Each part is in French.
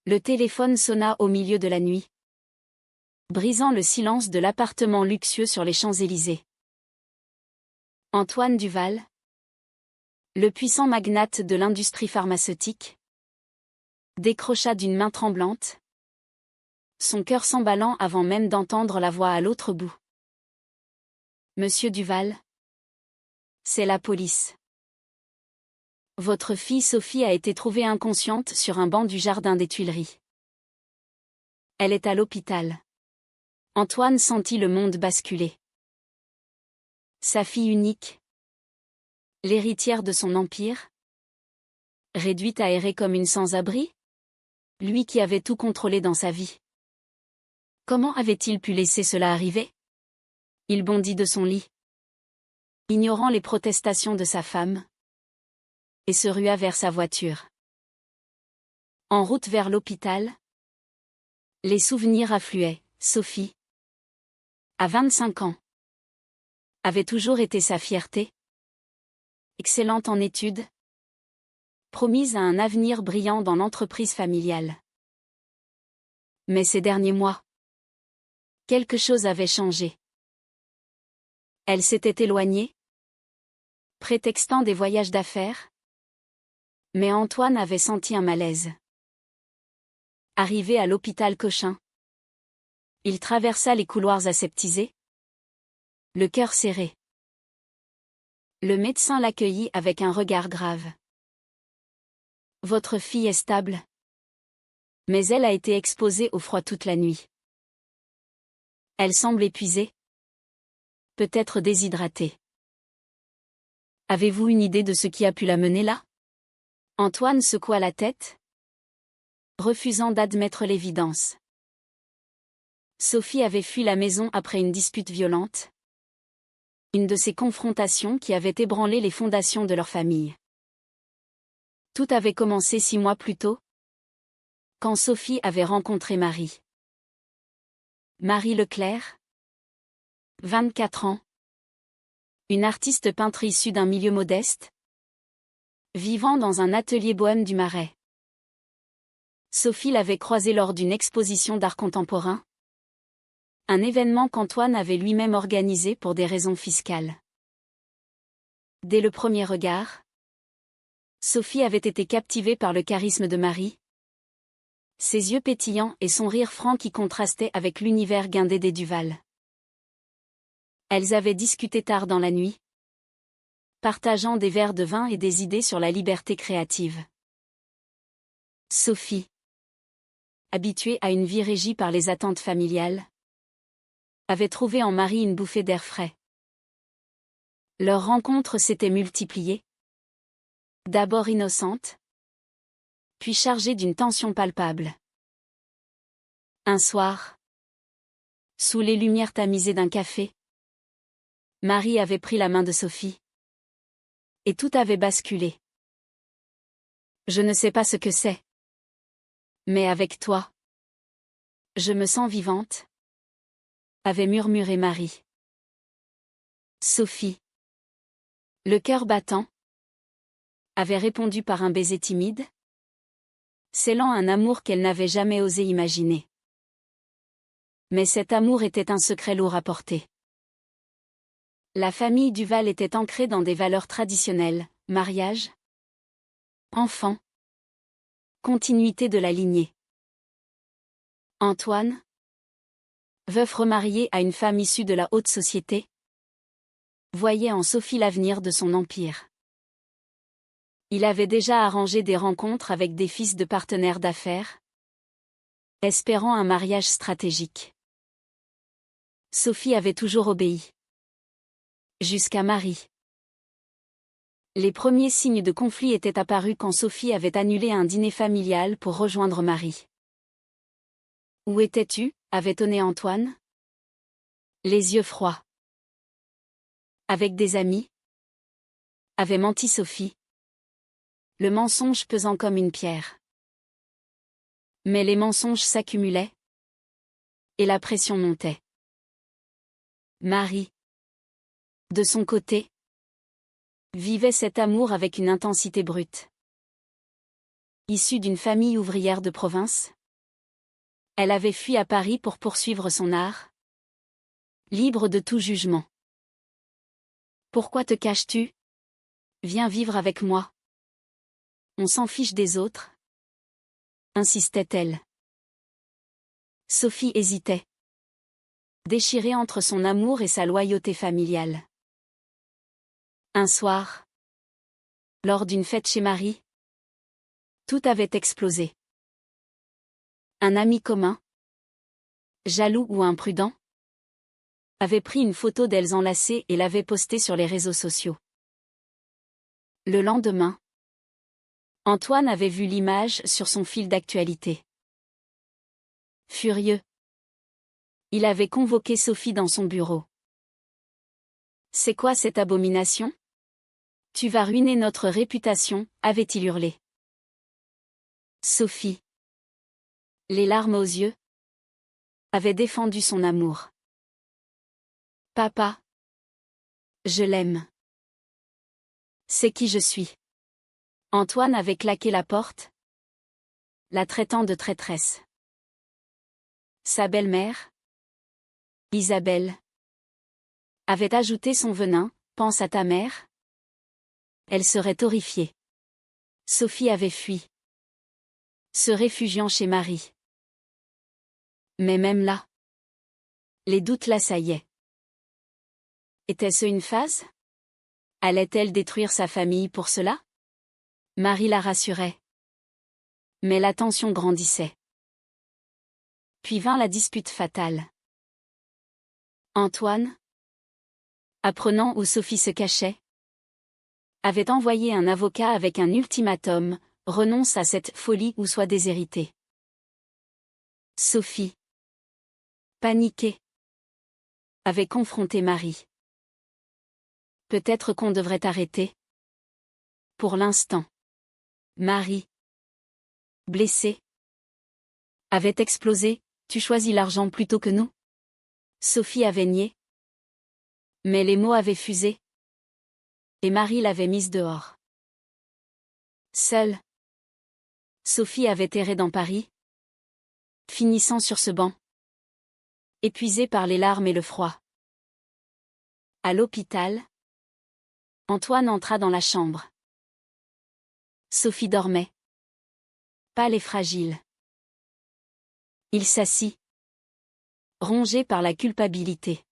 Le téléphone sonna au milieu de la nuit, brisant le silence de l'appartement luxueux sur les Champs-Élysées. Antoine Duval, le puissant magnate de l'industrie pharmaceutique, décrocha d'une main tremblante, son cœur s'emballant avant même d'entendre la voix à l'autre bout. Monsieur Duval, c'est la police. Votre fille Sophie a été trouvée inconsciente sur un banc du jardin des Tuileries. Elle est à l'hôpital. Antoine sentit le monde basculer. Sa fille unique, l'héritière de son empire, réduite à errer comme une sans-abri? Lui qui avait tout contrôlé dans sa vie. Comment avait-il pu laisser cela arriver? Il bondit de son lit, ignorant les protestations de sa femme, et se rua vers sa voiture. En route vers l'hôpital, les souvenirs affluaient. Sophie, à 25 ans, avait toujours été sa fierté. Excellente en études, promise à un avenir brillant dans l'entreprise familiale. Mais ces derniers mois, quelque chose avait changé. Elle s'était éloignée, prétextant des voyages d'affaires. Mais Antoine avait senti un malaise. Arrivé à l'hôpital Cochin, il traversa les couloirs aseptisés, le cœur serré. Le médecin l'accueillit avec un regard grave. Votre fille est stable, mais elle a été exposée au froid toute la nuit. Elle semble épuisée, peut-être déshydratée. Avez-vous une idée de ce qui a pu la mener là? Antoine secoua la tête, refusant d'admettre l'évidence. Sophie avait fui la maison après une dispute violente. Une de ces confrontations qui avaient ébranlé les fondations de leur famille. Tout avait commencé 6 mois plus tôt, quand Sophie avait rencontré Marie. Marie Leclerc, 24 ans. Une artiste peintre issue d'un milieu modeste, vivant dans un atelier bohème du Marais. Sophie l'avait croisée lors d'une exposition d'art contemporain. Un événement qu'Antoine avait lui-même organisé pour des raisons fiscales. Dès le premier regard, Sophie avait été captivée par le charisme de Marie. Ses yeux pétillants et son rire franc qui contrastait avec l'univers guindé des Duval. Elles avaient discuté tard dans la nuit, partageant des verres de vin et des idées sur la liberté créative. Sophie, habituée à une vie régie par les attentes familiales, avait trouvé en Marie une bouffée d'air frais. Leurs rencontres s'étaient multipliées. D'abord innocentes, puis chargées d'une tension palpable. Un soir, sous les lumières tamisées d'un café, Marie avait pris la main de Sophie. Et tout avait basculé. Je ne sais pas ce que c'est. Mais avec toi, je me sens vivante, avait murmuré Marie. Sophie, le cœur battant, avait répondu par un baiser timide, scellant un amour qu'elle n'avait jamais osé imaginer. Mais cet amour était un secret lourd à porter. La famille Duval était ancrée dans des valeurs traditionnelles, mariage, enfant, continuité de la lignée. Antoine, veuf remarié à une femme issue de la haute société, voyait en Sophie l'avenir de son empire. Il avait déjà arrangé des rencontres avec des fils de partenaires d'affaires, espérant un mariage stratégique. Sophie avait toujours obéi. Jusqu'à Marie. Les premiers signes de conflit étaient apparus quand Sophie avait annulé un dîner familial pour rejoindre Marie. Où étais-tu? Avait tonné Antoine. Les yeux froids. Avec des amis? Avait menti Sophie. Le mensonge pesant comme une pierre. Mais les mensonges s'accumulaient. Et la pression montait. Marie, de son côté, vivait cet amour avec une intensité brute. Issue d'une famille ouvrière de province, elle avait fui à Paris pour poursuivre son art, libre de tout jugement. Pourquoi te caches-tu? Viens vivre avec moi. On s'en fiche des autres, insistait-elle. Sophie hésitait, déchirée entre son amour et sa loyauté familiale. Un soir, lors d'une fête chez Marie, tout avait explosé. Un ami commun, jaloux ou imprudent, avait pris une photo d'elles enlacées et l'avait postée sur les réseaux sociaux. Le lendemain, Antoine avait vu l'image sur son fil d'actualité. Furieux, il avait convoqué Sophie dans son bureau. « C'est quoi cette abomination? Tu vas ruiner notre réputation, avait-il hurlé. Sophie, les larmes aux yeux, avait défendu son amour. Papa, je l'aime. C'est qui je suis. Antoine avait claqué la porte, la traitant de traîtresse. Sa belle-mère, Isabelle, avait ajouté son venin, pense à ta mère. Elle serait horrifiée. Sophie avait fui, se réfugiant chez Marie. Mais même là, les doutes l'assaillaient. Était-ce une phase? Allait-elle détruire sa famille pour cela? Marie la rassurait. Mais la tension grandissait. Puis vint la dispute fatale. Antoine, apprenant où Sophie se cachait, avait envoyé un avocat avec un ultimatum, renonce à cette folie ou sois déshéritée. Sophie, paniquée, avait confronté Marie. Peut-être qu'on devrait arrêter. Pour l'instant. Marie, blessée, avait explosé, tu choisis l'argent plutôt que nous? Sophie avait nié. Mais les mots avaient fusé. Et Marie l'avait mise dehors. Seule, Sophie avait erré dans Paris, finissant sur ce banc, épuisée par les larmes et le froid. À l'hôpital, Antoine entra dans la chambre. Sophie dormait, pâle et fragile. Il s'assit, rongé par la culpabilité.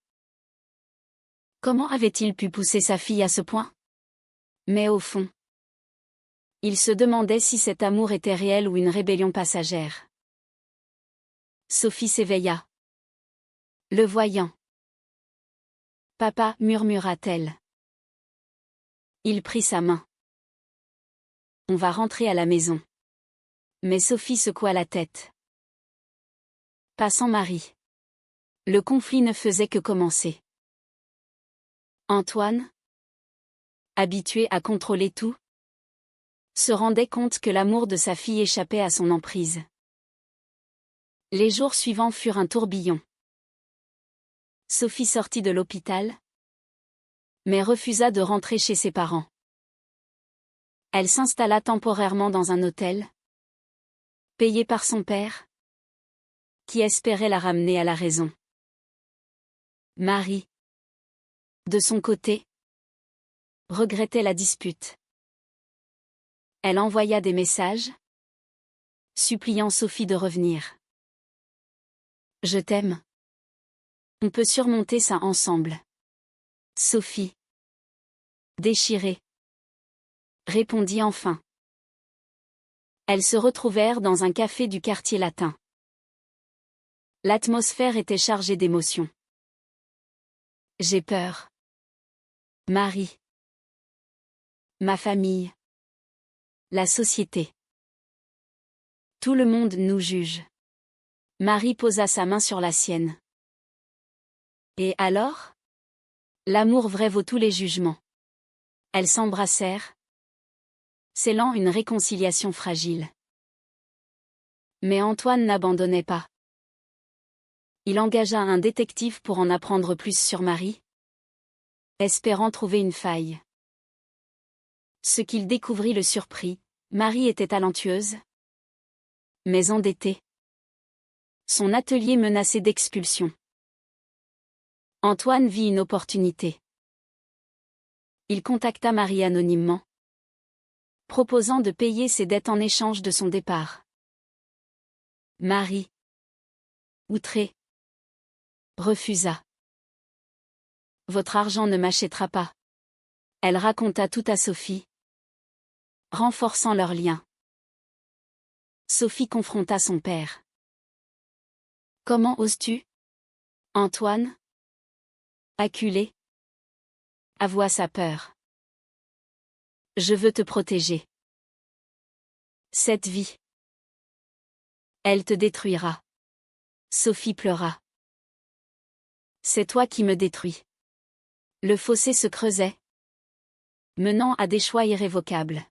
Comment avait-il pu pousser sa fille à ce point? Mais au fond, il se demandait si cet amour était réel ou une rébellion passagère. Sophie s'éveilla, le voyant. Papa, murmura-t-elle. Il prit sa main. On va rentrer à la maison. Mais Sophie secoua la tête. Pas sans Marie. Le conflit ne faisait que commencer. Antoine, habitué à contrôler tout, se rendait compte que l'amour de sa fille échappait à son emprise. Les jours suivants furent un tourbillon. Sophie sortit de l'hôpital, mais refusa de rentrer chez ses parents. Elle s'installa temporairement dans un hôtel, payé par son père, qui espérait la ramener à la raison. Marie, de son côté, regrettait la dispute. Elle envoya des messages, suppliant Sophie de revenir. « Je t'aime. On peut surmonter ça ensemble. » Sophie, déchirée, répondit enfin. Elles se retrouvèrent dans un café du quartier latin. L'atmosphère était chargée d'émotions. J'ai peur. Marie. Ma famille. La société. Tout le monde nous juge. Marie posa sa main sur la sienne. Et alors? L'amour vrai vaut tous les jugements. Elles s'embrassèrent, scellant une réconciliation fragile. Mais Antoine n'abandonnait pas. Il engagea un détective pour en apprendre plus sur Marie, espérant trouver une faille. Ce qu'il découvrit le surprit, Marie était talentueuse, mais endettée. Son atelier menacé d'expulsion. Antoine vit une opportunité. Il contacta Marie anonymement, proposant de payer ses dettes en échange de son départ. Marie, outrée, refusa. Votre argent ne m'achètera pas. Elle raconta tout à Sophie, renforçant leur lien. Sophie confronta son père. Comment oses-tu, Antoine? Acculé, avoua sa peur. Je veux te protéger. Cette vie, elle te détruira. Sophie pleura. C'est toi qui me détruis. Le fossé se creusait, menant à des choix irrévocables.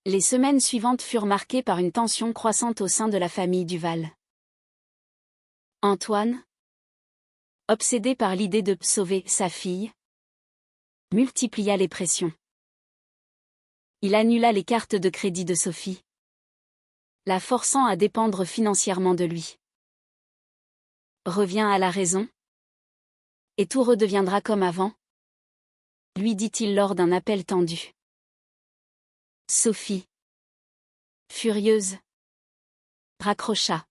Les semaines suivantes furent marquées par une tension croissante au sein de la famille Duval. Antoine, obsédé par l'idée de sauver sa fille, multiplia les pressions. Il annula les cartes de crédit de Sophie, la forçant à dépendre financièrement de lui. Reviens à la raison, et tout redeviendra comme avant, lui dit-il lors d'un appel tendu. Sophie, furieuse, raccrocha.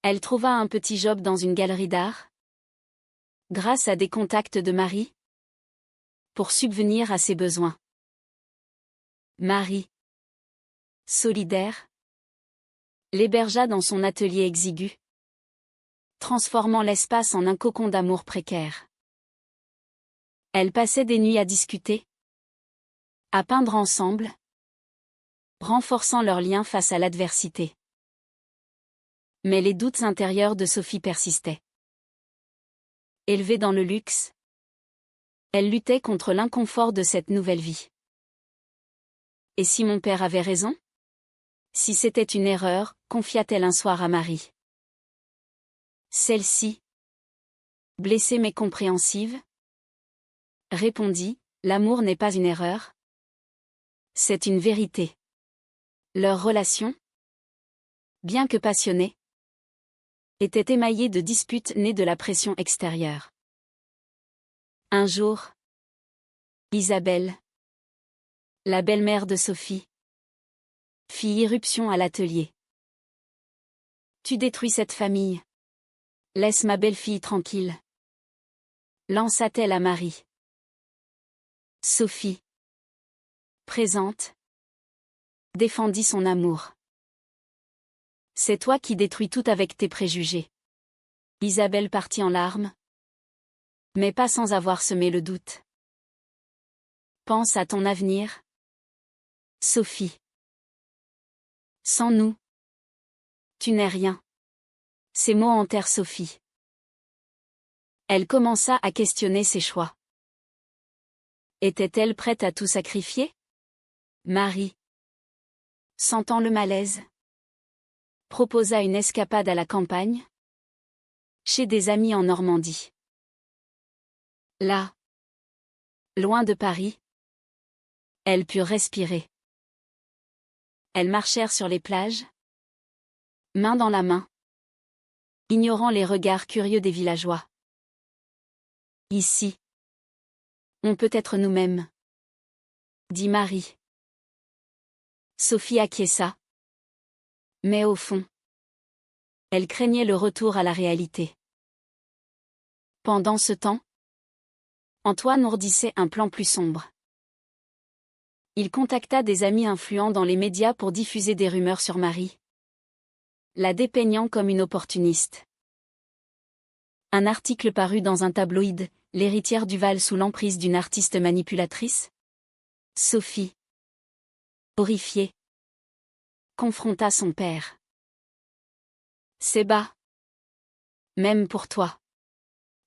Elle trouva un petit job dans une galerie d'art, grâce à des contacts de Marie, pour subvenir à ses besoins. Marie, solidaire, l'hébergea dans son atelier exigu, transformant l'espace en un cocon d'amour précaire. Elles passaient des nuits à discuter, à peindre ensemble, renforçant leur lien face à l'adversité. Mais les doutes intérieurs de Sophie persistaient. Élevée dans le luxe, elle luttait contre l'inconfort de cette nouvelle vie. Et si mon père avait raison? Si c'était une erreur, confia-t-elle un soir à Marie. Celle-ci, blessée mais compréhensive, répondit, l'amour n'est pas une erreur. C'est une vérité. Leur relation, bien que passionnée, était émaillée de disputes nées de la pression extérieure. Un jour, Isabelle, la belle-mère de Sophie, fit irruption à l'atelier. Tu détruis cette famille. Laisse ma belle-fille tranquille. Lança-t-elle à Marie. Sophie, présente, défendit son amour. C'est toi qui détruis tout avec tes préjugés. Isabelle partit en larmes, mais pas sans avoir semé le doute. Pense à ton avenir, Sophie. Sans nous, tu n'es rien. Ces mots hantèrent Sophie. Elle commença à questionner ses choix. Était-elle prête à tout sacrifier? Marie, sentant le malaise, proposa une escapade à la campagne, chez des amis en Normandie. Là, loin de Paris, elles purent respirer. Elles marchèrent sur les plages, main dans la main, ignorant les regards curieux des villageois. Ici, on peut être nous-mêmes, dit Marie. Sophie acquiesça. Mais au fond, elle craignait le retour à la réalité. Pendant ce temps, Antoine ourdissait un plan plus sombre. Il contacta des amis influents dans les médias pour diffuser des rumeurs sur Marie, la dépeignant comme une opportuniste. Un article parut dans un tabloïd, l'héritière Duval sous l'emprise d'une artiste manipulatrice. Sophie, horrifiée, confronta son père. C'est bas. Même pour toi.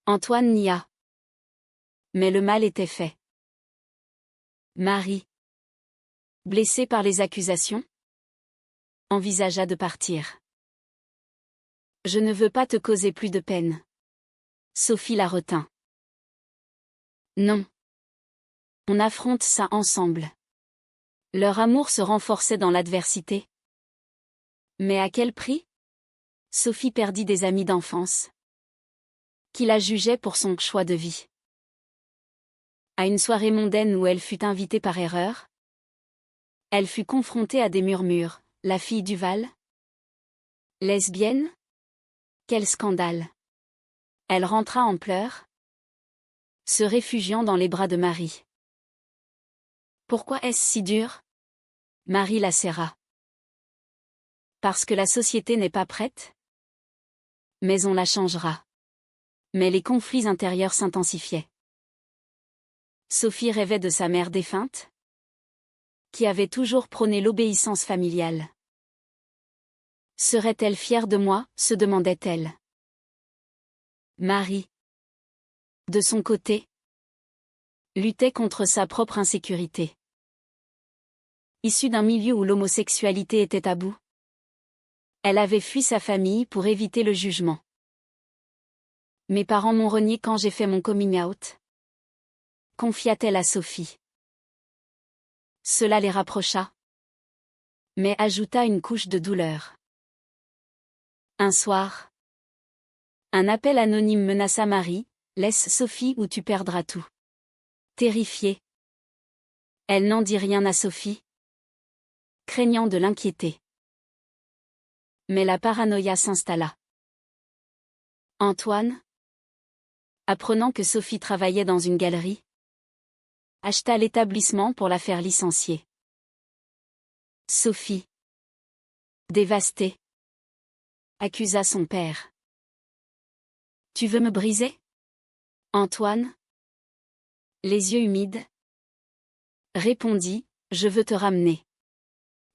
Antoine nia. Mais le mal était fait. Marie, blessée par les accusations, envisagea de partir. Je ne veux pas te causer plus de peine. Sophie la retint. Non. On affronte ça ensemble. Leur amour se renforçait dans l'adversité. Mais à quel prix? Sophie perdit des amis d'enfance, qui la jugeaient pour son choix de vie. À une soirée mondaine où elle fut invitée par erreur, elle fut confrontée à des murmures. La fille Duval? Lesbienne? Quel scandale! Elle rentra en pleurs, se réfugiant dans les bras de Marie. Pourquoi est-ce si dur? Marie la serra. Parce que la société n'est pas prête? Mais on la changera. Mais les conflits intérieurs s'intensifiaient. Sophie rêvait de sa mère défunte, qui avait toujours prôné l'obéissance familiale. Serait-elle fière de moi, se demandait-elle. Marie, de son côté, luttait contre sa propre insécurité. Issue d'un milieu où l'homosexualité était tabou, elle avait fui sa famille pour éviter le jugement. Mes parents m'ont renié quand j'ai fait mon coming out, confia-t-elle à Sophie. Cela les rapprocha, mais ajouta une couche de douleur. Un soir, un appel anonyme menaça Marie. Laisse Sophie ou tu perdras tout. Terrifiée, elle n'en dit rien à Sophie, craignant de l'inquiéter. Mais la paranoïa s'installa. Antoine, apprenant que Sophie travaillait dans une galerie, acheta l'établissement pour la faire licencier. Sophie, dévastée, accusa son père. Tu veux me briser? Antoine, les yeux humides, répondit, je veux te ramener.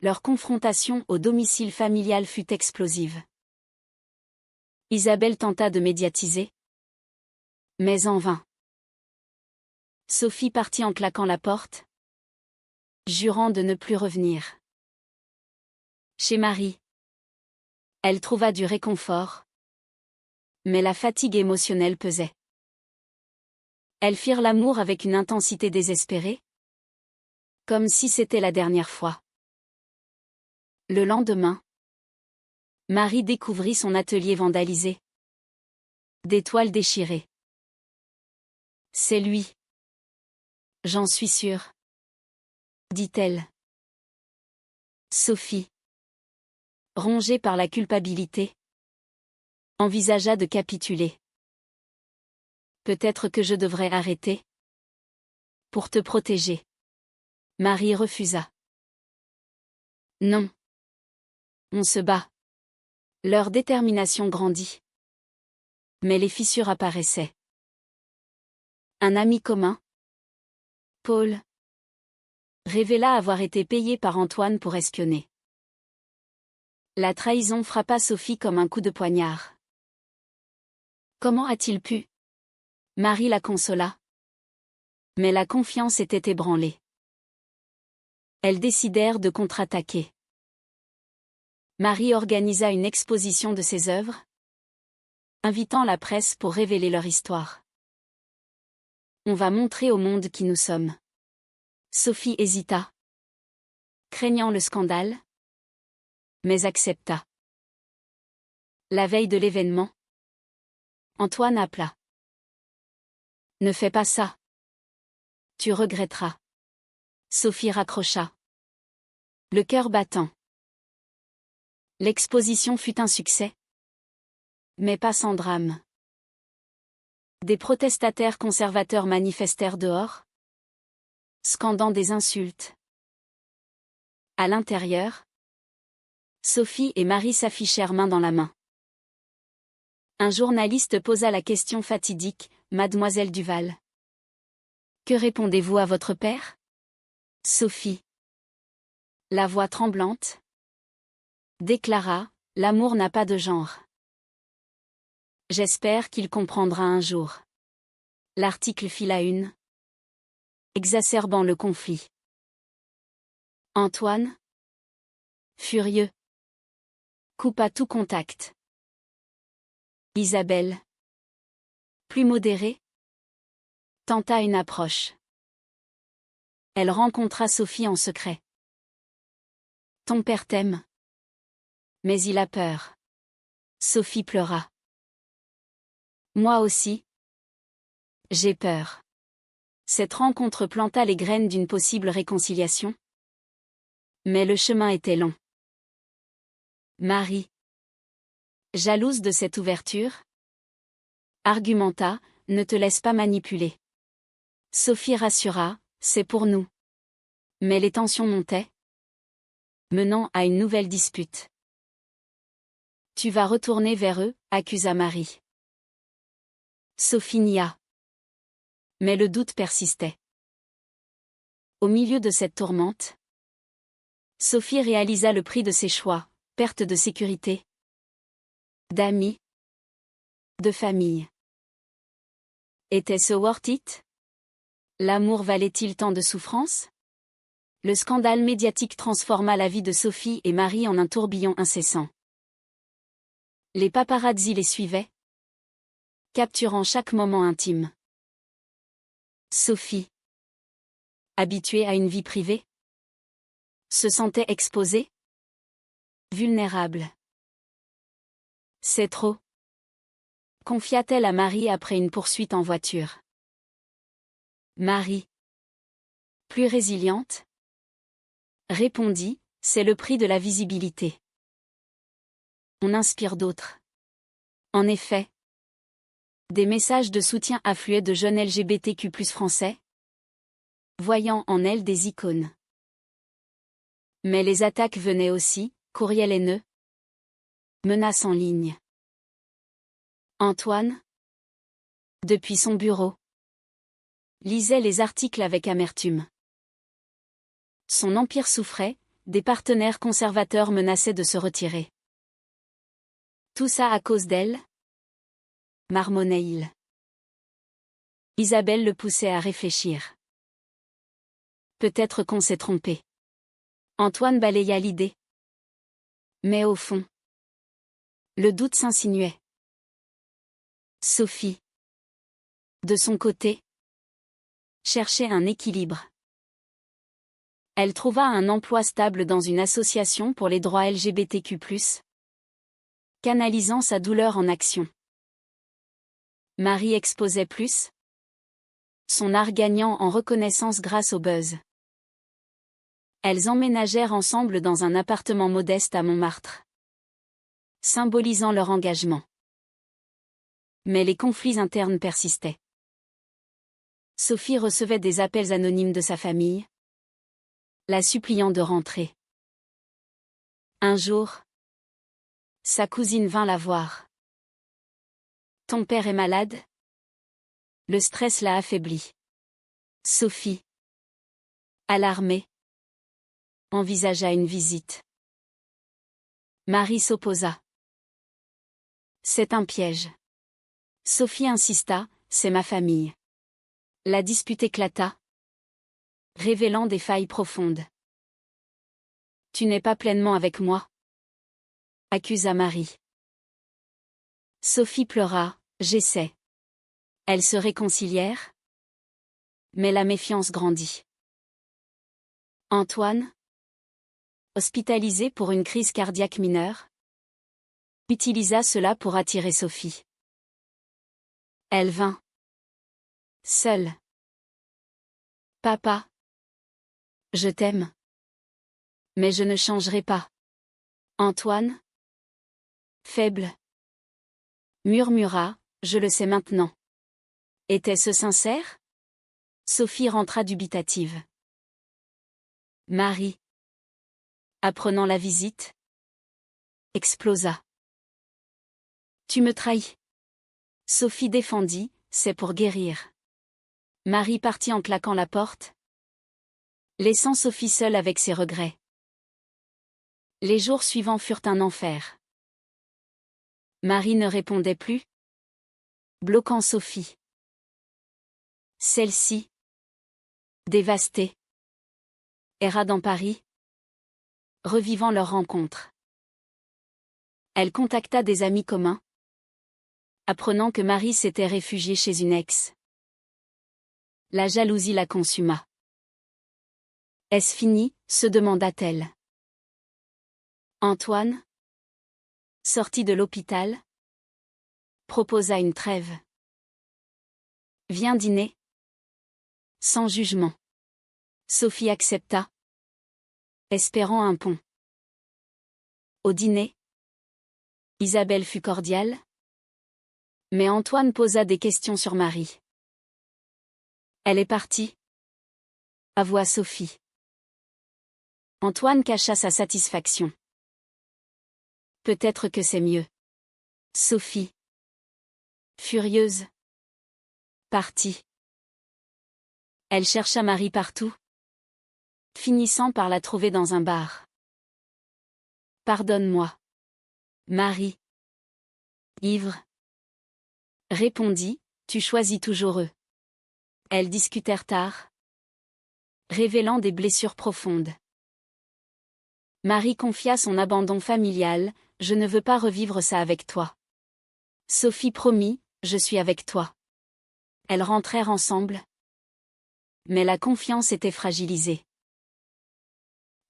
Leur confrontation au domicile familial fut explosive. Isabelle tenta de médiatiser, mais en vain. Sophie partit en claquant la porte, jurant de ne plus revenir. Chez Marie, elle trouva du réconfort, mais la fatigue émotionnelle pesait. Elles firent l'amour avec une intensité désespérée, comme si c'était la dernière fois. Le lendemain, Marie découvrit son atelier vandalisé. Des toiles déchirées. C'est lui. J'en suis sûre, dit-elle. Sophie, rongée par la culpabilité, envisagea de capituler. Peut-être que je devrais arrêter. Pour te protéger. Marie refusa. Non. On se bat. Leur détermination grandit. Mais les fissures apparaissaient. Un ami commun, Paul, révéla avoir été payé par Antoine pour espionner. La trahison frappa Sophie comme un coup de poignard. Comment a-t-il pu? Marie la consola. Mais la confiance était ébranlée. Elles décidèrent de contre-attaquer. Marie organisa une exposition de ses œuvres, invitant la presse pour révéler leur histoire. On va montrer au monde qui nous sommes. Sophie hésita, craignant le scandale, mais accepta. La veille de l'événement, Antoine appela. Ne fais pas ça. Tu regretteras. Sophie raccrocha, le cœur battant. L'exposition fut un succès, mais pas sans drame. Des protestataires conservateurs manifestèrent dehors, scandant des insultes. À l'intérieur, Sophie et Marie s'affichèrent main dans la main. Un journaliste posa la question fatidique, Mademoiselle Duval. Que répondez-vous à votre père? Sophie, la voix tremblante, déclara, l'amour n'a pas de genre. J'espère qu'il comprendra un jour. L'article fit la une, exacerbant le conflit. Antoine, furieux, coupa tout contact. Isabelle, plus modérée, tenta une approche. Elle rencontra Sophie en secret. Ton père t'aime. Mais il a peur. Sophie pleura. Moi aussi. J'ai peur. Cette rencontre planta les graines d'une possible réconciliation. Mais le chemin était long. Marie, jalouse de cette ouverture, argumenta, ne te laisse pas manipuler. Sophie rassura, c'est pour nous. Mais les tensions montaient, menant à une nouvelle dispute. Tu vas retourner vers eux, accusa Marie. Sophie nia. Mais le doute persistait. Au milieu de cette tourmente, Sophie réalisa le prix de ses choix, perte de sécurité, d'amis, de famille. Était-ce worth it? L'amour valait-il tant de souffrance? Le scandale médiatique transforma la vie de Sophie et Marie en un tourbillon incessant. Les paparazzi les suivaient, capturant chaque moment intime. Sophie, habituée à une vie privée, se sentait exposée, vulnérable. C'est trop, confia-t-elle à Marie après une poursuite en voiture. Marie, plus résiliente, répondit, c'est le prix de la visibilité. On inspire d'autres. En effet, des messages de soutien affluaient de jeunes LGBTQ+ français, voyant en elles des icônes. Mais les attaques venaient aussi, courriels haineux, menaces en ligne. Antoine, depuis son bureau, lisait les articles avec amertume. Son empire souffrait, des partenaires conservateurs menaçaient de se retirer. Tout ça à cause d'elle? Marmonnait-il. Isabelle le poussait à réfléchir. Peut-être qu'on s'est trompé. Antoine balaya l'idée. Mais au fond, le doute s'insinuait. Sophie, de son côté, cherchait un équilibre. Elle trouva un emploi stable dans une association pour les droits LGBTQ+, canalisant sa douleur en action. Marie exposait plus, son art gagnant en reconnaissance grâce au buzz. Elles emménagèrent ensemble dans un appartement modeste à Montmartre, symbolisant leur engagement. Mais les conflits internes persistaient. Sophie recevait des appels anonymes de sa famille, la suppliant de rentrer. Un jour, sa cousine vint la voir. Ton père est malade? Le stress l'a affaibli. Sophie, alarmée, envisagea une visite. Marie s'opposa. C'est un piège. Sophie insista, c'est ma famille. La dispute éclata, révélant des failles profondes. Tu n'es pas pleinement avec moi? Accusa Marie. Sophie pleura, j'essaie. Elles se réconcilièrent, mais la méfiance grandit. Antoine, hospitalisé pour une crise cardiaque mineure, utilisa cela pour attirer Sophie. Elle vint. Seule. Papa. Je t'aime. Mais je ne changerai pas. Antoine, faible, murmura, je le sais maintenant. Était-ce sincère? Sophie rentra dubitative. Marie, apprenant la visite, explosa. Tu me trahis. Sophie défendit, c'est pour guérir. Marie partit en claquant la porte, laissant Sophie seule avec ses regrets. Les jours suivants furent un enfer. Marie ne répondait plus, bloquant Sophie. Celle-ci, dévastée, erra dans Paris, revivant leur rencontre. Elle contacta des amis communs, apprenant que Marie s'était réfugiée chez une ex. La jalousie la consuma. Est-ce fini, se demanda-t-elle. Antoine, sorti de l'hôpital, proposa une trêve. Viens dîner. Sans jugement. Sophie accepta, espérant un pont. Au dîner, Isabelle fut cordiale, mais Antoine posa des questions sur Marie. Elle est partie, avoua Sophie. Antoine cacha sa satisfaction. Peut-être que c'est mieux. Sophie, furieuse, partit. Elle chercha Marie partout, finissant par la trouver dans un bar. Pardonne-moi. Marie. Ivre. Répondit, tu choisis toujours eux. Elles discutèrent tard, révélant des blessures profondes. Marie confia son abandon familial, je ne veux pas revivre ça avec toi. Sophie promit, je suis avec toi. Elles rentrèrent ensemble. Mais la confiance était fragilisée.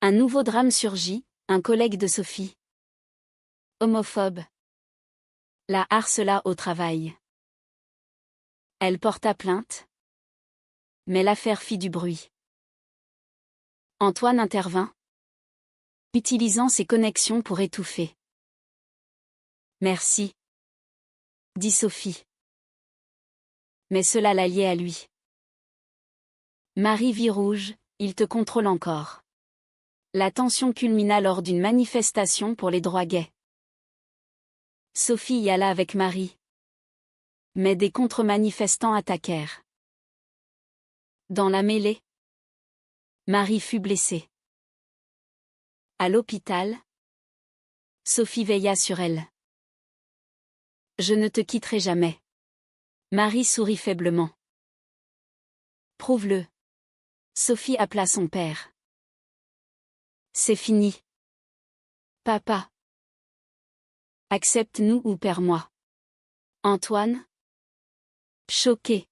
Un nouveau drame surgit, un collègue de Sophie, homophobe, la harcela au travail. Elle porta plainte, mais l'affaire fit du bruit. Antoine intervint, utilisant ses connexions pour étouffer. Merci, dit Sophie. Mais cela la liait à lui. Marie vit rouge, il te contrôle encore. La tension culmina lors d'une manifestation pour les droits gays. Sophie y alla avec Marie. Mais des contre-manifestants attaquèrent. Dans la mêlée, Marie fut blessée. À l'hôpital, Sophie veilla sur elle. Je ne te quitterai jamais. Marie sourit faiblement. Prouve-le. Sophie appela son père. C'est fini. Papa. Accepte-nous ou perds-moi. Antoine, choqué,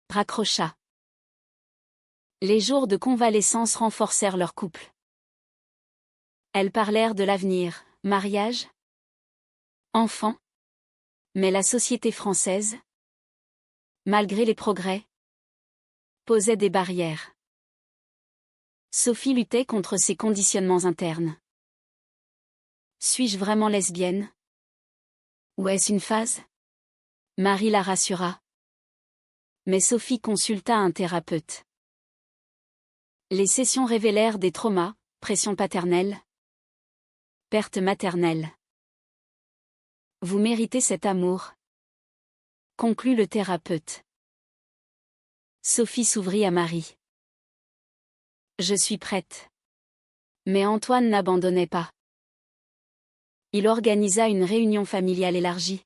raccrocha. Les jours de convalescence renforcèrent leur couple. Elles parlèrent de l'avenir, mariage, enfants. Mais la société française, malgré les progrès, posait des barrières. Sophie luttait contre ses conditionnements internes. Suis-je vraiment lesbienne? Ou est-ce une phase? Marie la rassura. Mais Sophie consulta un thérapeute. Les sessions révélèrent des traumas, pression paternelle, perte maternelle. Vous méritez cet amour, conclut le thérapeute. Sophie s'ouvrit à Marie. Je suis prête. Mais Antoine n'abandonnait pas. Il organisa une réunion familiale élargie,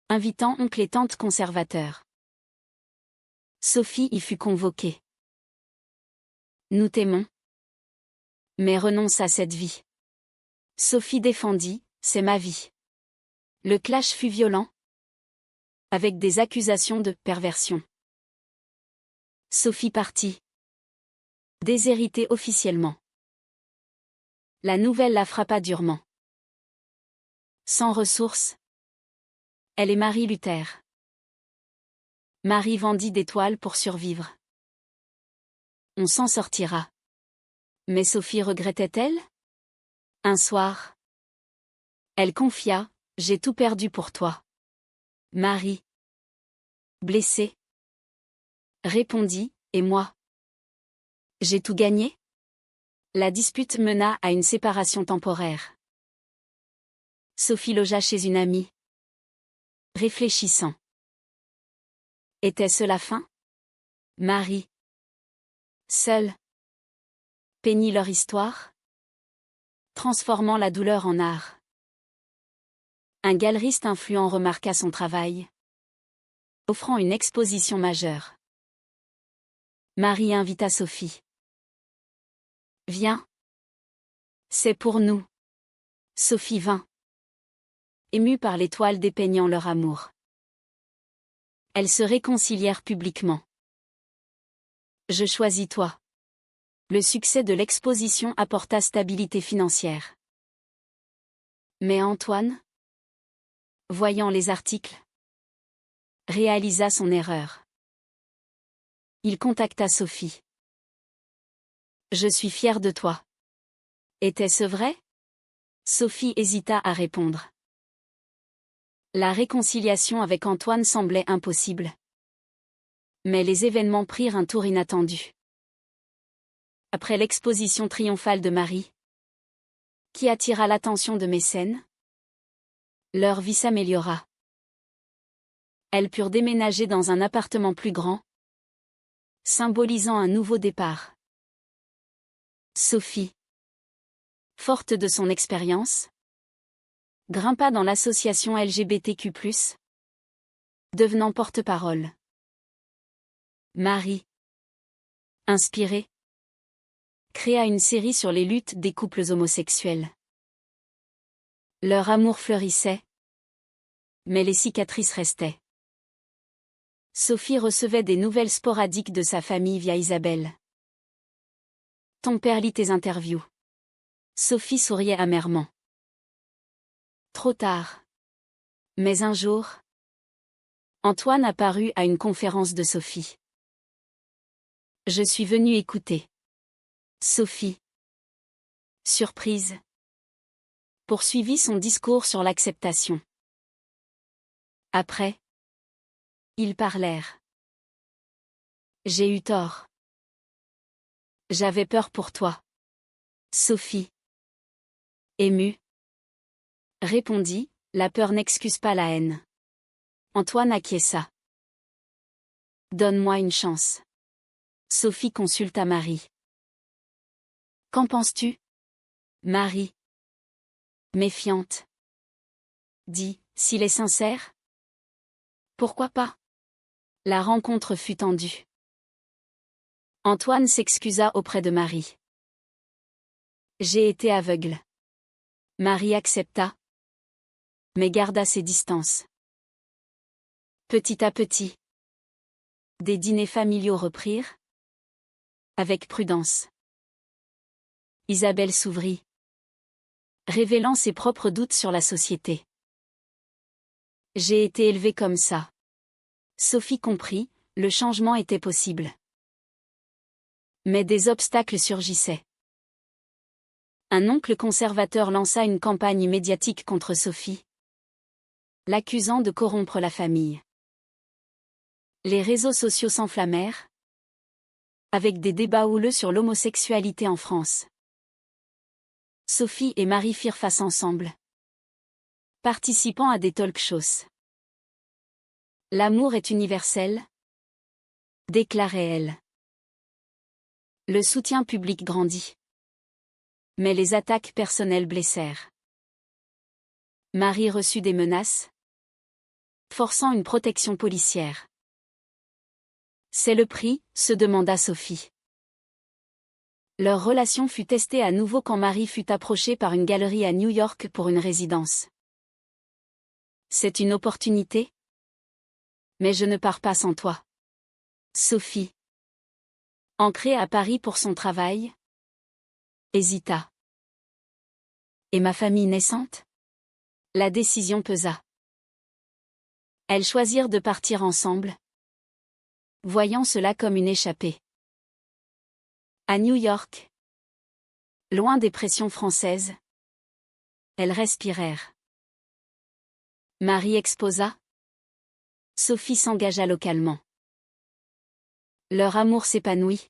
invitant oncles et tantes conservateurs. Sophie y fut convoquée. Nous t'aimons, mais renonce à cette vie. Sophie défendit, c'est ma vie. Le clash fut violent, avec des accusations de perversion. Sophie partit, déshéritée officiellement. La nouvelle la frappa durement. Sans ressources, elle et Marie luttèrent. Marie vendit des toiles pour survivre. On s'en sortira. Mais Sophie regrettait-elle? Un soir, elle confia, j'ai tout perdu pour toi. Marie, blessée, répondit, et moi? J'ai tout gagné? La dispute mena à une séparation temporaire. Sophie logea chez une amie, réfléchissant. Était-ce la fin? Marie, seule, peignit leur histoire, transformant la douleur en art. Un galeriste influent remarqua son travail, offrant une exposition majeure. Marie invita Sophie. Viens. C'est pour nous. Sophie vint, émue par les toiles dépeignant leur amour. Elles se réconcilièrent publiquement. Je choisis toi. Le succès de l'exposition apporta stabilité financière. Mais Antoine, voyant les articles, réalisa son erreur. Il contacta Sophie. Je suis fier de toi. Était-ce vrai? Sophie hésita à répondre. La réconciliation avec Antoine semblait impossible. Mais les événements prirent un tour inattendu. Après l'exposition triomphale de Marie, qui attira l'attention de mécènes, leur vie s'améliora. Elles purent déménager dans un appartement plus grand, symbolisant un nouveau départ. Sophie, forte de son expérience, grimpa dans l'association LGBTQ+, devenant porte-parole. Marie, inspirée, créa une série sur les luttes des couples homosexuels. Leur amour fleurissait, mais les cicatrices restaient. Sophie recevait des nouvelles sporadiques de sa famille via Isabelle. Ton père lit tes interviews. Sophie souriait amèrement. Trop tard. Mais un jour, Antoine apparut à une conférence de Sophie. Je suis venue écouter. Sophie, surprise, poursuivit son discours sur l'acceptation. Après, ils parlèrent. J'ai eu tort. J'avais peur pour toi. Sophie, émue, répondit, la peur n'excuse pas la haine. Antoine acquiesça. Donne-moi une chance. Sophie consulta Marie. Qu'en penses-tu? Marie, méfiante, dit, s'il est sincère? Pourquoi pas? La rencontre fut tendue. Antoine s'excusa auprès de Marie. J'ai été aveugle. Marie accepta, mais garda ses distances. Petit à petit, des dîners familiaux reprirent, avec prudence. Isabelle s'ouvrit, révélant ses propres doutes sur la société. J'ai été élevée comme ça. Sophie comprit, le changement était possible. Mais des obstacles surgissaient. Un oncle conservateur lança une campagne médiatique contre Sophie, l'accusant de corrompre la famille. Les réseaux sociaux s'enflammèrent, avec des débats houleux sur l'homosexualité en France. Sophie et Marie firent face ensemble, participant à des talk-shows. L'amour est universel, déclarait-elle. Le soutien public grandit. Mais les attaques personnelles blessèrent. Marie reçut des menaces, forçant une protection policière. C'est le prix, se demanda Sophie. Leur relation fut testée à nouveau quand Marie fut approchée par une galerie à New York pour une résidence. C'est une opportunité? Mais je ne pars pas sans toi. Sophie, ancrée à Paris pour son travail, hésita. Et ma famille naissante? La décision pesa. Elles choisirent de partir ensemble, voyant cela comme une échappée. À New York, loin des pressions françaises, elles respirèrent. Marie exposa. Sophie s'engagea localement. Leur amour s'épanouit,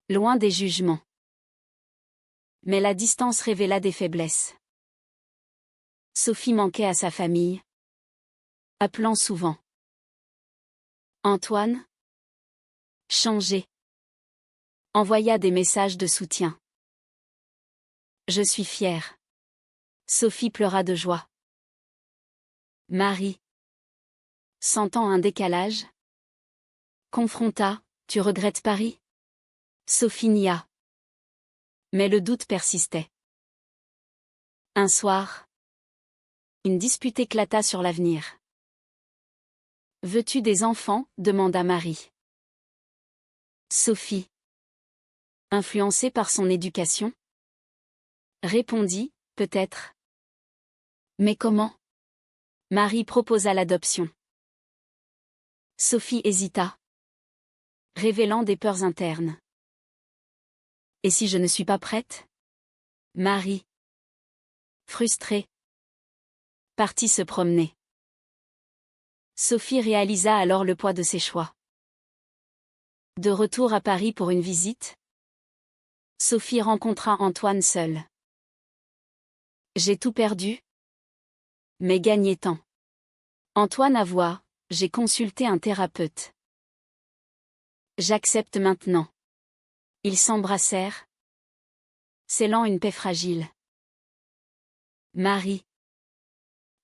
loin des jugements. Mais la distance révéla des faiblesses. Sophie manquait à sa famille, appelant souvent. Antoine, changé, envoya des messages de soutien. Je suis fière. Sophie pleura de joie. Marie, sentant un décalage, confronta, tu regrettes Paris? Sophie nia. Mais le doute persistait. Un soir, une dispute éclata sur l'avenir. Veux-tu des enfants? Demanda Marie. Sophie, Influencé par son éducation? Répondit, peut-être. Mais comment? Marie proposa l'adoption. Sophie hésita, révélant des peurs internes. Et si je ne suis pas prête? Marie, frustrée, partit se promener. Sophie réalisa alors le poids de ses choix. De retour à Paris pour une visite, Sophie rencontra Antoine seul. J'ai tout perdu, mais gagné tant. Antoine avoua, j'ai consulté un thérapeute. J'accepte maintenant. Ils s'embrassèrent, scellant une paix fragile. Marie,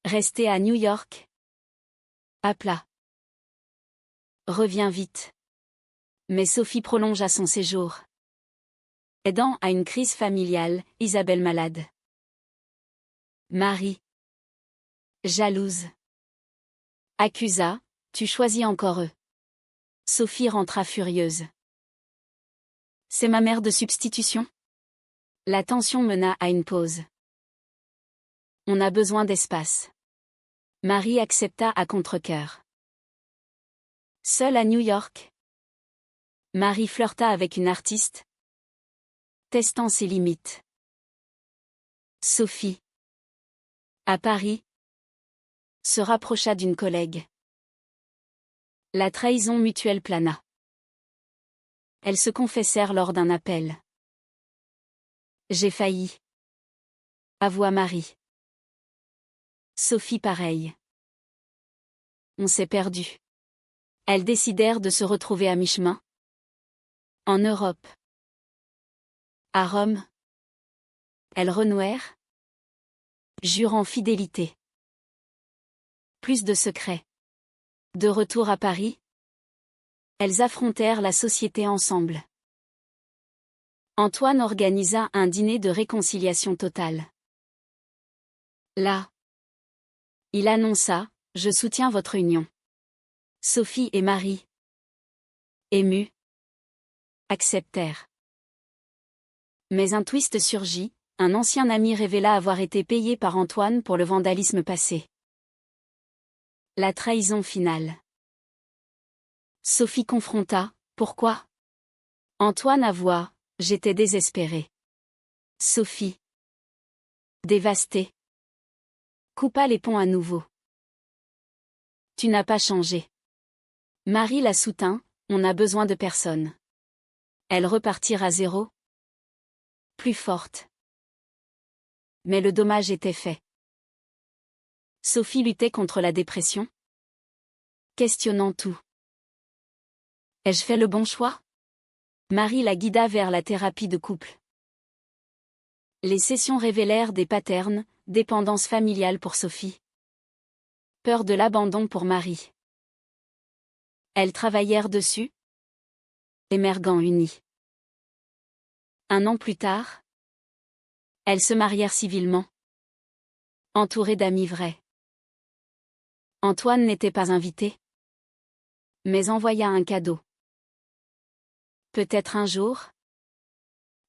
restée à New York, appela. Reviens vite. Mais Sophie prolongea son séjour, aidant à une crise familiale, Isabelle malade. Marie, jalouse, accusa, tu choisis encore eux. Sophie rentra furieuse. C'est ma mère de substitution? La tension mena à une pause. On a besoin d'espace. Marie accepta à contre-cœur. Seule à New York, Marie flirta avec une artiste, testant ses limites. Sophie, à Paris, se rapprocha d'une collègue. La trahison mutuelle plana. Elles se confessèrent lors d'un appel. J'ai failli, avoua Marie. Sophie pareil. On s'est perdu. Elles décidèrent de se retrouver à mi-chemin. En Europe. À Rome. Elles renouèrent, jurant fidélité. Plus de secrets. De retour à Paris, elles affrontèrent la société ensemble. Antoine organisa un dîner de réconciliation totale. Là, il annonça, je soutiens votre union. Sophie et Marie, émues, acceptèrent. Mais un twist surgit, un ancien ami révéla avoir été payé par Antoine pour le vandalisme passé. La trahison finale. Sophie confronta, pourquoi? Antoine avoua, j'étais désespérée. Sophie, dévastée, coupa les ponts à nouveau. Tu n'as pas changé. Marie la soutint, on a besoin de personne. Elles repartirent à zéro, plus fortes. Mais le dommage était fait. Sophie luttait contre la dépression, questionnant tout. Ai-je fait le bon choix? Marie la guida vers la thérapie de couple. Les sessions révélèrent des patterns, dépendance familiale pour Sophie. Peur de l'abandon pour Marie. Elles travaillèrent dessus, émergeant unies. Un an plus tard, elles se marièrent civilement, entourées d'amis vrais. Antoine n'était pas invité, mais envoya un cadeau. Peut-être un jour,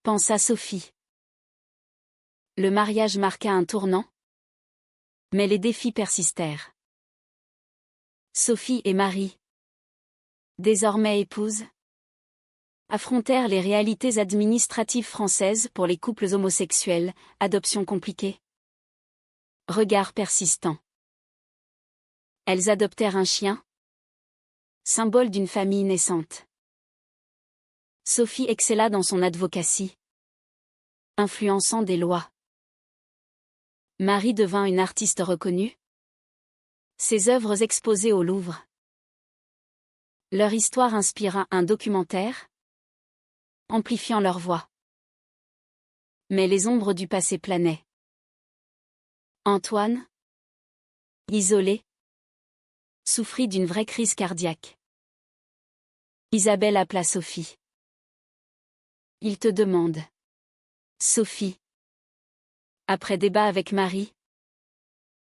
pensa Sophie. Le mariage marqua un tournant, mais les défis persistèrent. Sophie et Marie, désormais épouses, affrontèrent les réalités administratives françaises pour les couples homosexuels, adoption compliquée. Regard persistant. Elles adoptèrent un chien, symbole d'une famille naissante. Sophie excella dans son advocatie, influençant des lois. Marie devint une artiste reconnue, ses œuvres exposées au Louvre. Leur histoire inspira un documentaire, amplifiant leur voix. Mais les ombres du passé planaient. Antoine, isolé, souffrit d'une vraie crise cardiaque. Isabelle appela Sophie. Il te demande. Sophie. Après débat avec Marie.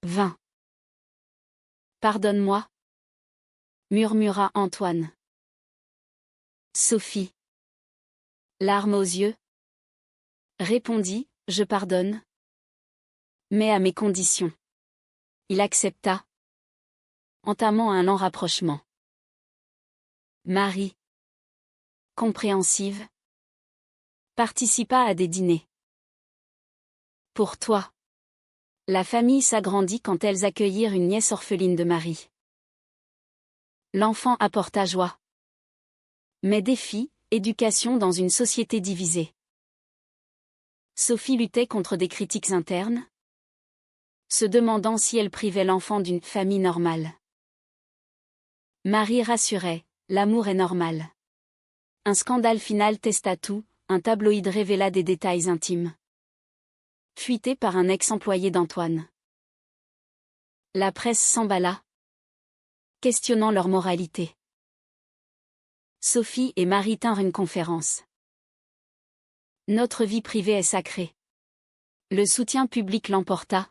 20. Pardonne-moi, murmura Antoine. Sophie. Larmes aux yeux, répondit, je pardonne. Mais à mes conditions. Il accepta, entamant un lent rapprochement. Marie, compréhensive, participa à des dîners. Pour toi. La famille s'agrandit quand elles accueillirent une nièce orpheline de Marie. L'enfant apporta joie. Mais défi, éducation dans une société divisée. Sophie luttait contre des critiques internes, se demandant si elle privait l'enfant d'une famille normale. Marie rassurait, l'amour est normal. Un scandale final testa tout, un tabloïd révéla des détails intimes. Fuité par un ex-employé d'Antoine. La presse s'emballa, questionnant leur moralité. Sophie et Marie tinrent une conférence. Notre vie privée est sacrée. Le soutien public l'emporta.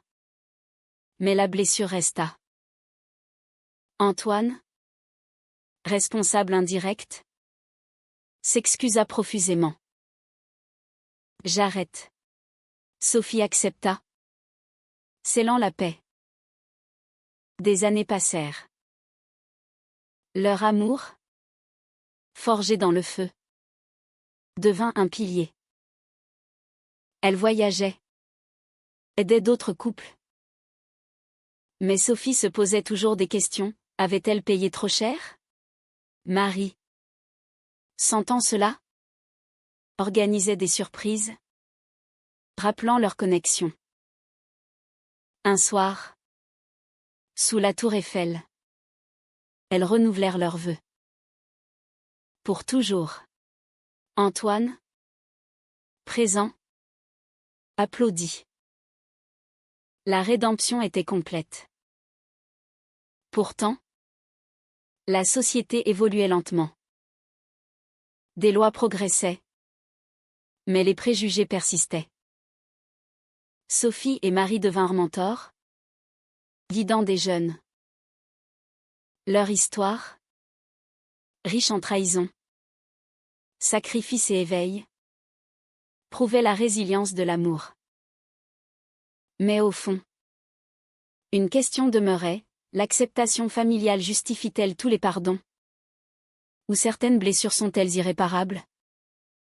Mais la blessure resta. Antoine, responsable indirect, s'excusa profusément. J'arrête. Sophie accepta, scellant la paix. Des années passèrent. Leur amour, forgé dans le feu, devint un pilier. Elle voyageait, aidait d'autres couples. Mais Sophie se posait toujours des questions, avait-elle payé trop cher? Marie, sentant cela, organisait des surprises, rappelant leur connexion. Un soir, sous la tour Eiffel, elles renouvelèrent leurs vœux. Pour toujours. Antoine, présent, applaudit. La rédemption était complète. Pourtant, la société évoluait lentement. Des lois progressaient, mais les préjugés persistaient. Sophie et Marie devinrent mentors, guidant des jeunes. Leur histoire, riche en trahison, sacrifice et éveil, prouvait la résilience de l'amour. Mais au fond, une question demeurait, l'acceptation familiale justifie-t-elle tous les pardons? Ou certaines blessures sont-elles irréparables?